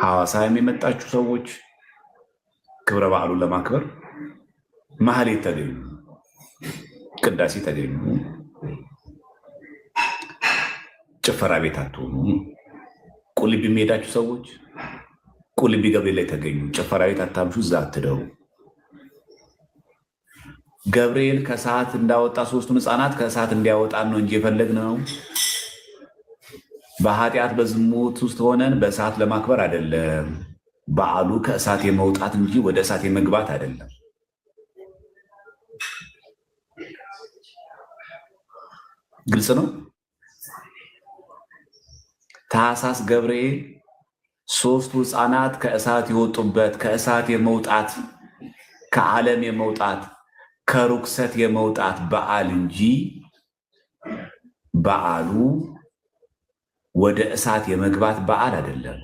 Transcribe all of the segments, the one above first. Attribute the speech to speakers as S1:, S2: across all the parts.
S1: ሐዋሳ የሚመጣችሁ ሰዎች ክብረ በዓሉን ለማክበር ማህሌት ተገኙ፣ ቅዳሴ ተገኙ፣ ጭፈራ ቤት አትሆኑ። ቁልቢ የሚሄዳችሁ ሰዎች ቁልቢ ገብርኤል ላይ ተገኙ፣ ጭፈራ ቤት አታምሹ፣ እዛ አትደሩ። ገብርኤል ከሰዓት እንዳወጣ ሶስቱን ሕፃናት ከሰዓት እንዲያወጣን ነው እንጂ የፈለግነው በኃጢአት በዝሙት ውስጥ ሆነን በእሳት ለማክበር አይደለም። በዓሉ ከእሳት የመውጣት እንጂ ወደ እሳት የመግባት አይደለም። ግልጽ ነው። ታኅሳስ ገብርኤል ሶስቱ ሕፃናት ከእሳት የወጡበት ከእሳት የመውጣት ከዓለም የመውጣት ከርኩሰት የመውጣት በዓል እንጂ በዓሉ ወደ እሳት የመግባት በዓል አይደለም።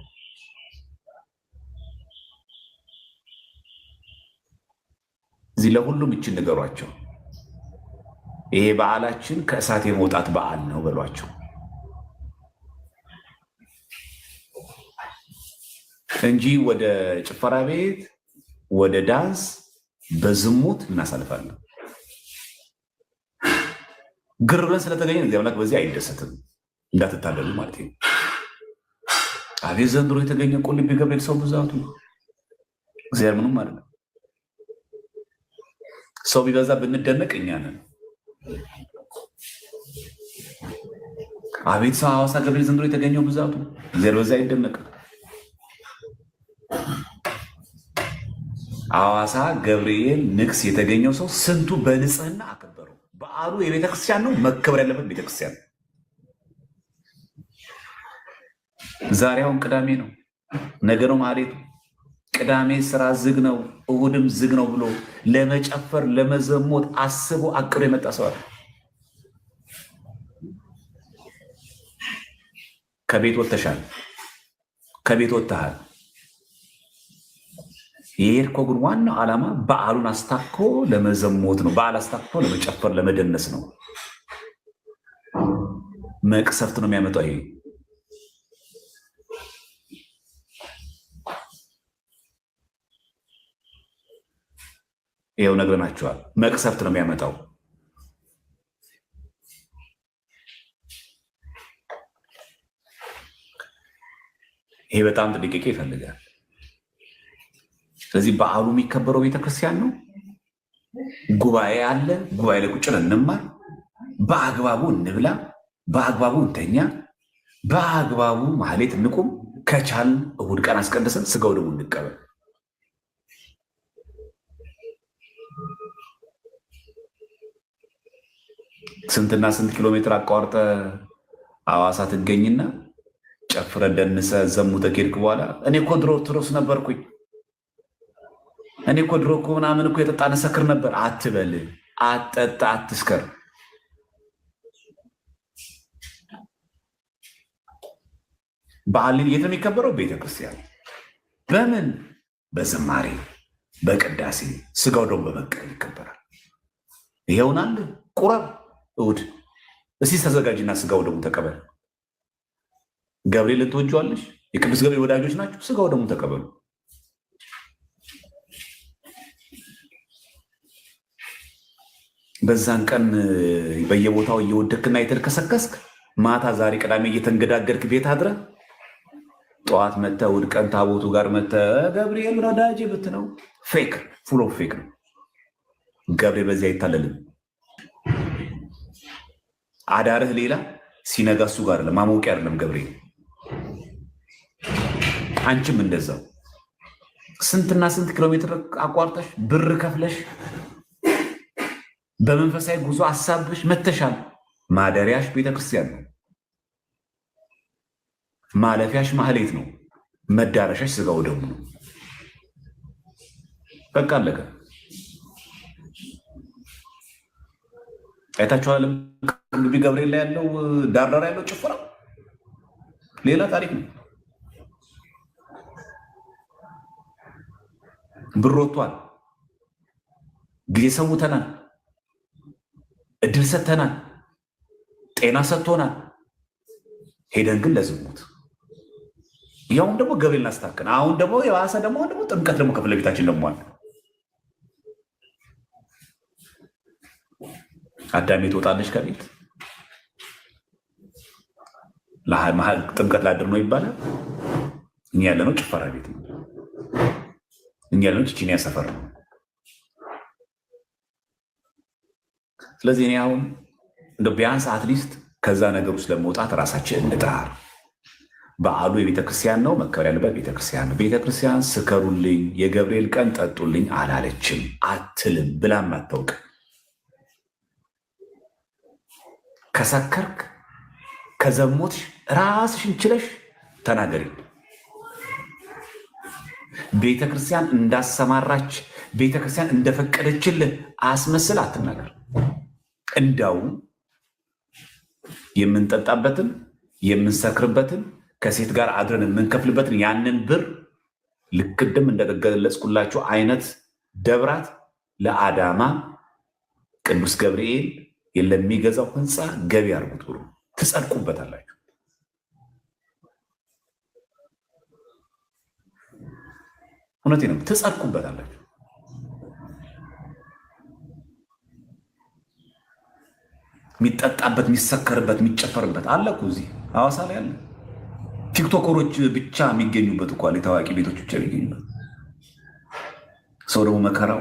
S1: እዚህ ለሁሉም ይችን ንገሯቸው። ይሄ በዓላችን ከእሳት የመውጣት በዓል ነው በሏቸው እንጂ ወደ ጭፈራ ቤት ወደ ዳንስ በዝሙት እናሳልፋለን። ግር ብለን ስለተገኘን እግዚአብሔር አምላክ በዚህ አይደሰትም። እንዳትታለሉ ማለት ነው። አቤት ዘንድሮ የተገኘ ቁልቢ ገብርኤል ሰው ብዛቱ እግዚአብሔር ምንም ማለት ነው። ሰው ቢበዛ ብንደነቅ እኛ ነን። አቤት ሰው ሐዋሳ ገብርኤል ዘንድሮ የተገኘው ብዛቱ እግዚአብሔር በዛ አይደነቅም። ሐዋሳ ገብርኤል ንግስ የተገኘው ሰው ስንቱ በንጽህና አከበረው። በዓሉ የቤተክርስቲያን ነው፣ መከበር ያለበት ቤተክርስቲያን ነው። ዛሬ አሁን ቅዳሜ ነው፣ ነገ ነው ማህሌቱ። ቅዳሜ ስራ ዝግ ነው፣ እሁድም ዝግ ነው ብሎ ለመጨፈር ለመዘሞት አስቦ አቅዶ የመጣ ሰው አለ። ከቤት ወጥተሻል፣ ከቤት ወጥተሃል። የሄድከው ግን ዋናው ዓላማ በዓሉን አስታኮ ለመዘሞት ነው። በዓል አስታኮ ለመጨፈር ለመደነስ ነው። መቅሰፍት ነው የሚያመጣው ይሄ። ይኸው ነግረናቸዋል። መቅሰፍት ነው የሚያመጣው። ይሄ በጣም ጥንቃቄ ይፈልጋል። ስለዚህ በዓሉ የሚከበረው ቤተክርስቲያን ነው። ጉባኤ አለ። ጉባኤ ላይ ቁጭ ብለን እንማር፣ በአግባቡ እንብላ፣ በአግባቡ እንተኛ፣ በአግባቡ ማህሌት እንቁም። ከቻል እሁድ ቀን አስቀድሰን ስጋው ደግሞ እንቀበል። ስንትና ስንት ኪሎ ሜትር አቋርጠ ሐዋሳ ትገኝና ጨፍረ ደንሰ ዘሙተ ከሄድክ በኋላ እኔ እኮ ድሮ ኦርቶዶክስ ነበርኩኝ፣ እኔ እኮ ድሮ እኮ ምናምን እኮ የጠጣ ነሰክር ነበር አትበል። አትጠጣ፣ አትስከር። በዓልን የት ነው የሚከበረው? ቤተክርስቲያን። በምን? በዝማሬ በቅዳሴ ስጋው ደግሞ በመቀበል ይከበራል። ይሄውናል። ቁረብ እሑድ እስቲ ተዘጋጅና ስጋው ደግሞ ተቀበል። ገብርኤል ትወጂዋለሽ፣ የቅዱስ ገብርኤል ወዳጆች ናቸው። ስጋው ደግሞ ተቀበሉ። በዛን ቀን በየቦታው እየወደክና የተልከሰከስክ ማታ ዛሬ ቅዳሜ እየተንገዳገድክ ቤት አድረ ጠዋት መተ እሑድ ቀን ታቦቱ ጋር መተ ገብርኤል ወዳጄ ብትለው ፌክ ፉል ኦፍ ፌክ ነው። ገብርኤል በዚህ አይታለልም። አዳርህ ሌላ ሲነጋ እሱ ጋር ለማሞቂያ አይደለም ገብርኤል። አንቺም እንደዛው ስንትና ስንት ኪሎ ሜትር አቋርጠሽ ብር ከፍለሽ በመንፈሳዊ ጉዞ አሳብሽ መተሻል። ማደሪያሽ ቤተክርስቲያን ነው። ማለፊያሽ ማህሌት ነው። መዳረሻሽ ስጋው ደሙ ነው። በቃ አለቀ። አይታችኋል። ቁልቢ ገብርኤል ላይ ያለው ዳርዳር ያለው ጭፈራ ሌላ ታሪክ ነው። ብር ወጥቷል። ጊዜ ሰውተናል። እድል ሰጥተናል። ጤና ሰጥቶናል። ሄደን ግን ለዝሙት ያውም ደግሞ ገብርኤል እናስታክን። አሁን ደግሞ የባሰ ደግሞ ጥምቀት ደግሞ ከፊት ለፊታችን ደግሞ አለ። አዳሜ ትወጣለች ከቤት ጥምቀት ላድር ነው ይባላል። እኛ ያለነው ጭፈራ ቤት ነው። እኛ ያለነው ቺቺኒያ ሰፈር ነው። ስለዚህ እኔ አሁን እንደ ቢያንስ አትሊስት ከዛ ነገር ውስጥ ለመውጣት ራሳችን እንጣር። በዓሉ የቤተክርስቲያን ነው፣ መከበር ያለበት ቤተክርስቲያን ነው። ቤተክርስቲያን ስከሩልኝ፣ የገብርኤል ቀን ጠጡልኝ አላለችም፣ አትልም፣ ብላም አታውቅ። ከሰከርክ ከዘሞትሽ ራስሽን ችለሽ ተናገሪ። ቤተክርስቲያን እንዳሰማራች ቤተክርስቲያን እንደፈቀደችልህ አስመስል አትናገር። እንዳውም የምንጠጣበትን የምንሰክርበትን ከሴት ጋር አድረን የምንከፍልበትን ያንን ብር ልክድም እንደገለጽኩላችሁ አይነት ደብራት ለአዳማ ቅዱስ ገብርኤል ለሚገዛው ህንፃ ገቢ አድርጉት ብሎ ትጸድቁበታላችሁ። እውነቴን ነው፣ ትጸድቁበታላችሁ። የሚጠጣበት የሚሰከርበት የሚጨፈርበት አለ እኮ እዚህ ሐዋሳ ላይ አለ። ቲክቶከሮች ብቻ የሚገኙበት እኮ አለ። የታዋቂ ቤቶች ብቻ የሚገኙበት። ሰው ደግሞ መከራው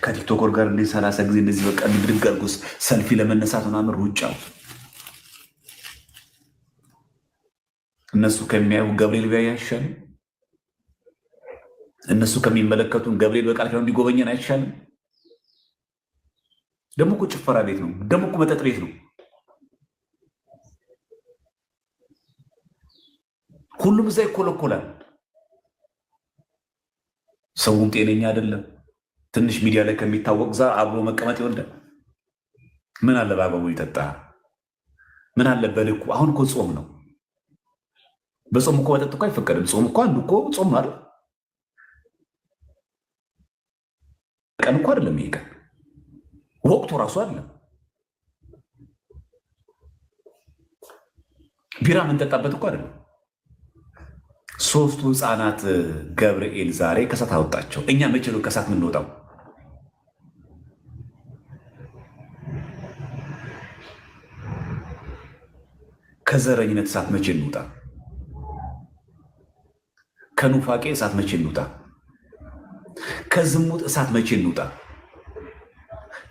S1: ከቲክቶከር ጋር እንደ 30 ጊዜ እንደዚህ በቃ ድርግ አድርጎ ሰልፊ ለመነሳት ምናምን ሩጫው። እነሱ ከሚያዩ ገብርኤል ቢያይ አይሻልም? እነሱ ከሚመለከቱን ገብርኤል በቃል ኪዳኑ እንዲጎበኘን አይሻልም? ደግሞ እኮ ጭፈራ ቤት ነው፣ ደግሞ እኮ መጠጥ ቤት ነው። ሁሉም እዛ ይኮለኮላል። ሰውም ጤነኛ አይደለም። ትንሽ ሚዲያ ላይ ከሚታወቅ ዛ አብሮ መቀመጥ ይወዳል። ምን አለ በአግባቡ ይጠጣ? ምን አለ በልኩ? አሁን እኮ ጾም ነው። በጾም እኮ መጠጥ እኮ አይፈቀድም። ጾም እኮ አንዱ እኮ ጾም አይደል? ቀን እኮ አይደለም ይሄ ቀን፣ ወቅቱ ራሱ አይደለም። ቢራ የምንጠጣበት እኮ አይደለም። ሶስቱ ህፃናት ገብርኤል ዛሬ ከእሳት አወጣቸው። እኛ መቼ ነው ከእሳት የምንወጣው? ከዘረኝነት እሳት መቼ እንውጣ? ከኑፋቄ እሳት መቼ እንውጣ? ከዝሙት እሳት መቼ እንውጣ?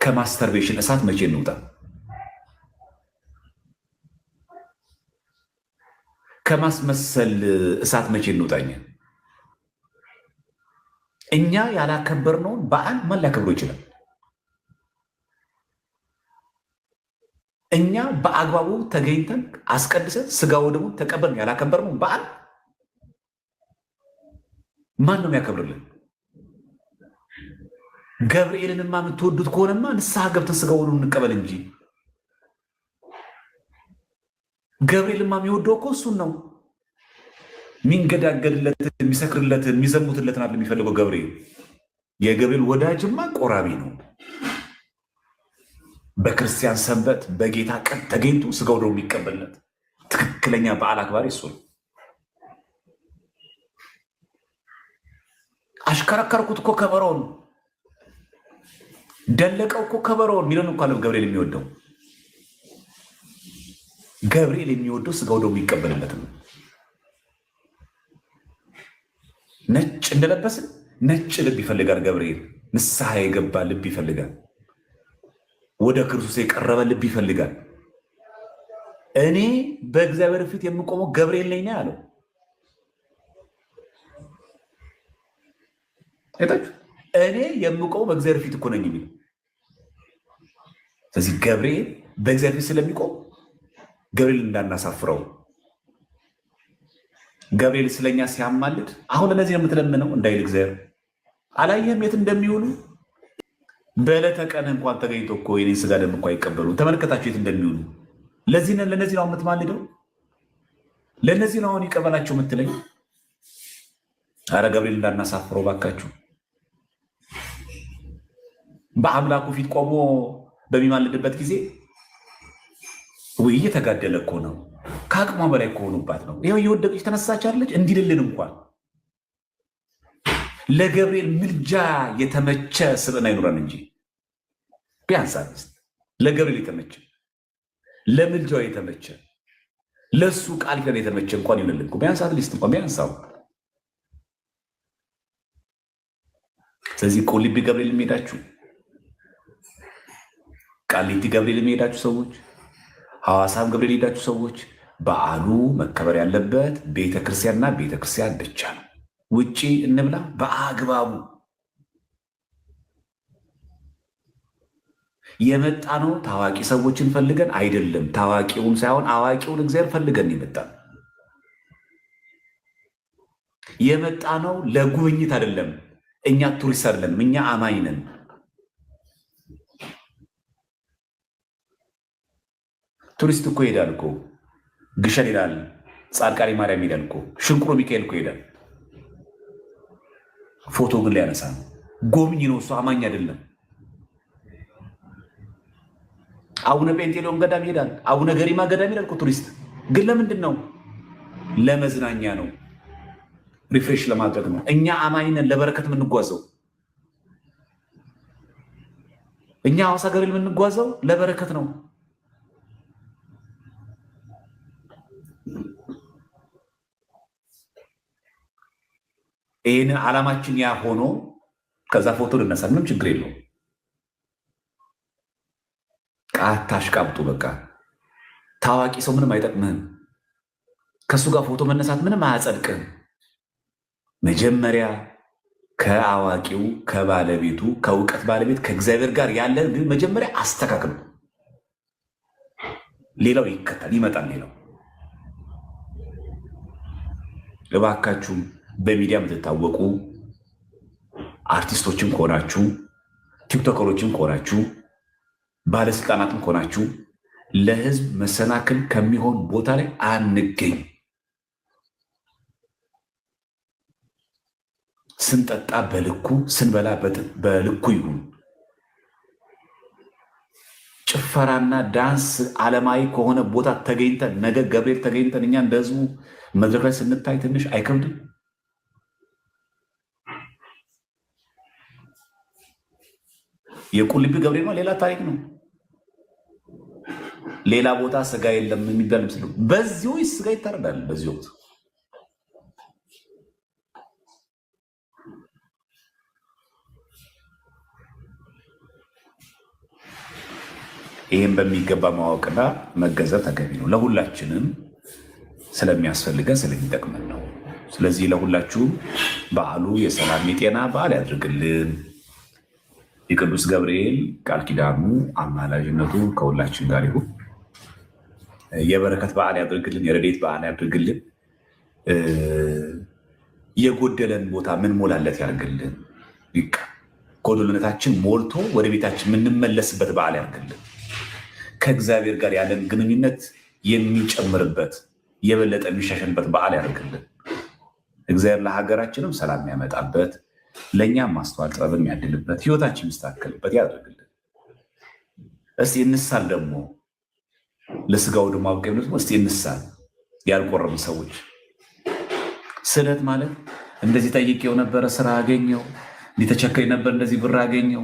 S1: ከማስተርቤሽን እሳት መቼ እንውጣ? ከማስመሰል እሳት መቼ እንውጣኛ? እኛ ያላከበርነውን በዓል ማን ሊያከብረው ይችላል? እኛ በአግባቡ ተገኝተን አስቀድሰን ስጋው ደግሞ ተቀበልን ያላከበርነውን በዓል ማን ነው የሚያከብርልን? ገብርኤልንማ የምትወዱት ከሆነማ ንስሐ ገብተን ስጋው እንቀበል እንጂ ገብርኤልማ የሚወደው እኮ እሱን ነው። የሚንገዳገድለትን የሚሰክርለትን የሚዘሙትለትን አለ የሚፈልገው ገብርኤል። የገብርኤል ወዳጅማ ቆራቢ ነው። በክርስቲያን ሰንበት በጌታ ቀን ተገኝቶ ስጋው ደግሞ የሚቀበልለት ትክክለኛ በዓል አክባሪ እሱ ነው። አሽከረከርኩት እኮ ከበሮውን፣ ደለቀው እኮ ከበሮውን ሚለን እንኳ ገብርኤል የሚወደው ገብርኤል የሚወደው ስጋው ደግሞ የሚቀበልለት ነው። ነጭ እንደለበስን ነጭ ልብ ይፈልጋል ገብርኤል። ንስሐ የገባ ልብ ይፈልጋል። ወደ ክርስቶስ የቀረበ ልብ ይፈልጋል። እኔ በእግዚአብሔር ፊት የምቆመው ገብርኤል ነኝ ነው ያለው። እኔ የምቆመው በእግዚአብሔር ፊት እኮ ነኝ የሚል። ስለዚህ ገብርኤል በእግዚአብሔር ፊት ስለሚቆም ገብርኤል እንዳናሳፍረው። ገብርኤል ስለኛ ሲያማልድ አሁን ለነዚህ ነው የምትለምነው እንዳይል እግዚአብሔር አላየህም የት እንደሚውሉ? በዕለተ ቀን እንኳን ተገኝቶ እኮ የኔን ስጋ ደም እኮ አይቀበሉ። ተመልከታቸው የት እንደሚውሉ። ለነዚህ ነው የምትማልደው? ለነዚህ ነው አሁን ይቀበላቸው የምትለኝ? አረ ገብርኤል እንዳናሳፍረው ባካችሁ። በአምላኩ ፊት ቆሞ በሚማልድበት ጊዜ ወይ እየተጋደለ እኮ ነው። ከአቅሟ በላይ ከሆኑባት ነው። ይኸው እየወደቀች ተነሳች አለች እንዲልልን እንኳን ለገብርኤል ምልጃ የተመቸ ስብዕና አይኖረን እንጂ ቢያንስ ለገብርኤል የተመቸ ለምልጃው የተመቸ ለሱ ቃል ኪዳን የተመቸ እንኳን ይሆንልን ቢያንስ አትሊስት እንኳን ቢያንሳው። ስለዚህ ቁልቢ ገብርኤል የሚሄዳችሁ፣ ቃሊቲ ገብርኤል የሚሄዳችሁ ሰዎች፣ ሐዋሳም ገብርኤል የሄዳችሁ ሰዎች በዓሉ መከበር ያለበት ቤተክርስቲያንና ቤተክርስቲያን ብቻ ነው። ውጪ እንብላ በአግባቡ የመጣ ነው። ታዋቂ ሰዎችን ፈልገን አይደለም፣ ታዋቂውን ሳይሆን አዋቂውን እግዚአብሔር ፈልገን የመጣ ነው። ለጉብኝት አይደለም። እኛ ቱሪስት አይደለንም፣ እኛ አማኝ ነን። ቱሪስት እኮ ይሄዳል እኮ ግሸን ይላል፣ ጻድቃኔ ማርያም ይሄዳል እኮ ሽንቁሮ ሚካኤል እኮ ይሄዳል። ፎቶ ግን ሊያነሳ ነው። ጎብኝ ነው እሱ፣ አማኝ አይደለም። አቡነ ጴንጤሌዎን ገዳም ይሄዳል፣ አቡነ ገሪማ ገዳም ይሄዳል እኮ ቱሪስት። ግን ለምንድን ነው? ለመዝናኛ ነው፣ ሪፍሬሽ ለማድረግ ነው። እኛ አማኝ ነን፣ ለበረከት የምንጓዘው እኛ ሐዋሳ ገብርኤል የምንጓዘው ለበረከት ነው። ይህንን ዓላማችን ያ ሆኖ ከዛ ፎቶ ልነሳ ምንም ችግር የለውም። አታሽቃብጡ። በቃ ታዋቂ ሰው ምንም አይጠቅምህም። ከእሱ ጋር ፎቶ መነሳት ምንም አያጸድቅህም። መጀመሪያ ከአዋቂው ከባለቤቱ ከእውቀት ባለቤት ከእግዚአብሔር ጋር ያለን ግን መጀመሪያ አስተካክሉ። ሌላው ይከተል ይመጣል። ሌላው እባካችሁ በሚዲያ የምትታወቁ አርቲስቶችም ከሆናችሁ ቲክቶከሮችም ከሆናችሁ ባለስልጣናትም ከሆናችሁ ለህዝብ መሰናክል ከሚሆን ቦታ ላይ አንገኝ። ስንጠጣ በልኩ ስንበላ በልኩ ይሁን። ጭፈራና ዳንስ ዓለማዊ ከሆነ ቦታ ተገኝተን ነገ ገብርኤል ተገኝተን እኛ እንደ ህዝቡ መድረክ ላይ ስንታይ ትንሽ አይከብድም? የቁልቢ ገብርኤል ሌላ ታሪክ ነው። ሌላ ቦታ ስጋ የለም የሚባል ምስሉ በዚሁ ስጋ ይታረዳል። በዚሁ ይህም በሚገባ ማወቅና መገንዘብ ተገቢ ነው። ለሁላችንም ስለሚያስፈልገን ስለሚጠቅመን ነው። ስለዚህ ለሁላችሁም በዓሉ የሰላም የጤና በዓል ያድርግልን። የቅዱስ ገብርኤል ቃል ኪዳኑ አማላጅነቱ ከሁላችን ጋር ይሁን። የበረከት በዓል ያድርግልን። የረድኤት በዓል ያድርግልን። የጎደለን ቦታ ምን ሞላለት ያድርግልን። ጎደለነታችን ሞልቶ ወደ ቤታችን የምንመለስበት በዓል ያድርግልን። ከእግዚአብሔር ጋር ያለን ግንኙነት የሚጨምርበት የበለጠ የሚሻሸንበት በዓል ያድርግልን። እግዚአብሔር ለሀገራችንም ሰላም ያመጣበት፣ ለእኛም ማስተዋል ጥበብ የሚያድልበት፣ ህይወታችን የሚስተካከልበት ያደርግልን። እስቲ እንሳል ደግሞ ለስጋው ደግሞ አብቀኝ ደግሞ እስቲ እንሳል። ያልቆረሙ ሰዎች ስለት ማለት እንደዚህ ጠይቄው ነበረ ስራ አገኘው፣ እንዲተቸከኝ ነበር እንደዚህ ብር አገኘው፣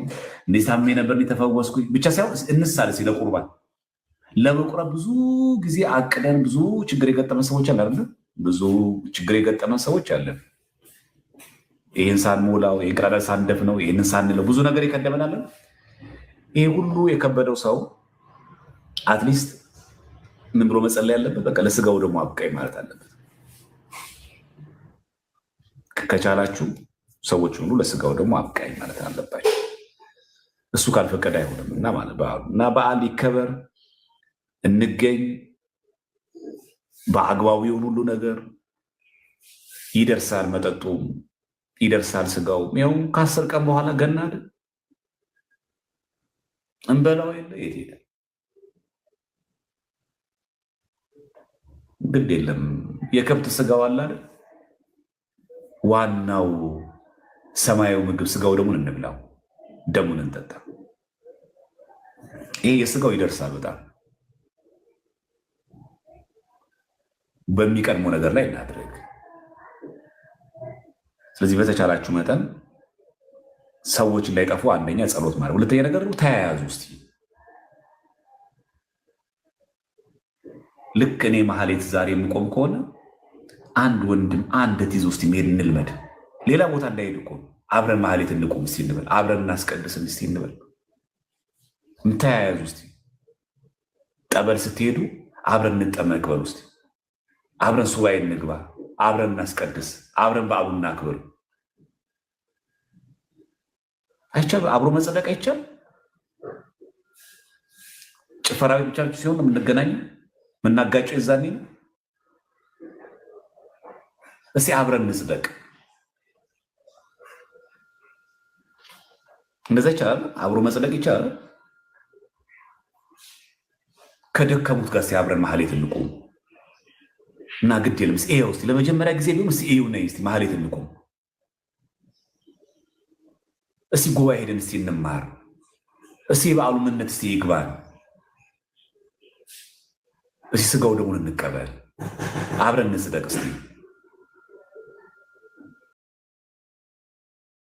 S1: እንዲህ ታሜ ነበር እንዲተፈወስኩኝ ብቻ ሳይሆን እንሳል እስቲ ለቁርባን ለመቁረብ ብዙ ጊዜ አቅደን ብዙ ችግር የገጠመ ሰዎች አለ አይደል? ብዙ ችግር የገጠመ ሰዎች አለን። ይህን ሳንሞላው ይህን ቀዳዳ ሳንደፍነው ይህንን ሳንለው ብዙ ነገር ይከደመናለን። ይህ ሁሉ የከበደው ሰው አትሊስት ምን ብሎ መጸለይ ያለበት? በቃ ለስጋው ደግሞ አብቃኝ ማለት አለበት። ከቻላችሁ ሰዎች ሁሉ ለስጋው ደግሞ አብቃኝ ማለት አለባቸው። እሱ ካልፈቀደ አይሆንም እና ማለት እና በዓል ይከበር፣ እንገኝ፣ በአግባቡ የሆኑ ሁሉ ነገር ይደርሳል። መጠጡም ይደርሳል፣ ስጋው ይኸው ከ10 ቀን በኋላ ገና አይደል? እንበላው የለ የት ሄደ? ግድ የለም የከብት ስጋው አለ አይደል? ዋናው ሰማያዊ ምግብ ስጋው ደሙን እንብላው፣ ደሙን እንጠጣ። ይሄ የስጋው ይደርሳል በጣም በሚቀድመው ነገር ላይ እናድርግ። ስለዚህ በተቻላችሁ መጠን ሰዎች እንዳይጠፉ አንደኛ ጸሎት ማድረግ፣ ሁለተኛ ነገር ተያያዙ። እስቲ ልክ እኔ ማህሌት ዛሬ የምቆም ከሆነ አንድ ወንድም አንድ እህት ይዞ እስቲ መሄድ እንልመድ። ሌላ ቦታ እንዳይሄድ እኮ አብረን ማህሌት እንቁም እስቲ እንበል፣ አብረን እናስቀድስን እስቲ እንበል። ተያያዙ እስቲ። ጠበል ስትሄዱ አብረን እንጠመቅ በሉ እስቲ። አብረን ሱባኤ እንግባ፣ አብረን እናስቀድስ፣ አብረን በዓሉን እናክብር። አይቻል? አብሮ መጸደቅ አይቻል? ጭፈራዊ ብቻ ሲሆን የምንገናኘው የምናጋጨው የዛኔ ነው። እስቲ አብረን እንጽደቅ። እንደዛ ይቻላል? አብሮ መጽደቅ ይቻላል? ከደከሙት ጋር አብረን ማህሌት እንቁም እና ግድ የለም እስቲ ይኸው እስቲ ለመጀመሪያ ጊዜ ቢሆን እስቲ ይኸው ነይ እስቲ ማህሌት እንቁም። እስቲ ጉባኤ ሄደን እስቲ እንማር። እስቲ የበዓሉ ምንነት እስቲ ይግባን። እስቲ ስጋው ደሙን እንቀበል። አብረን እንጽደቅ እስቲ።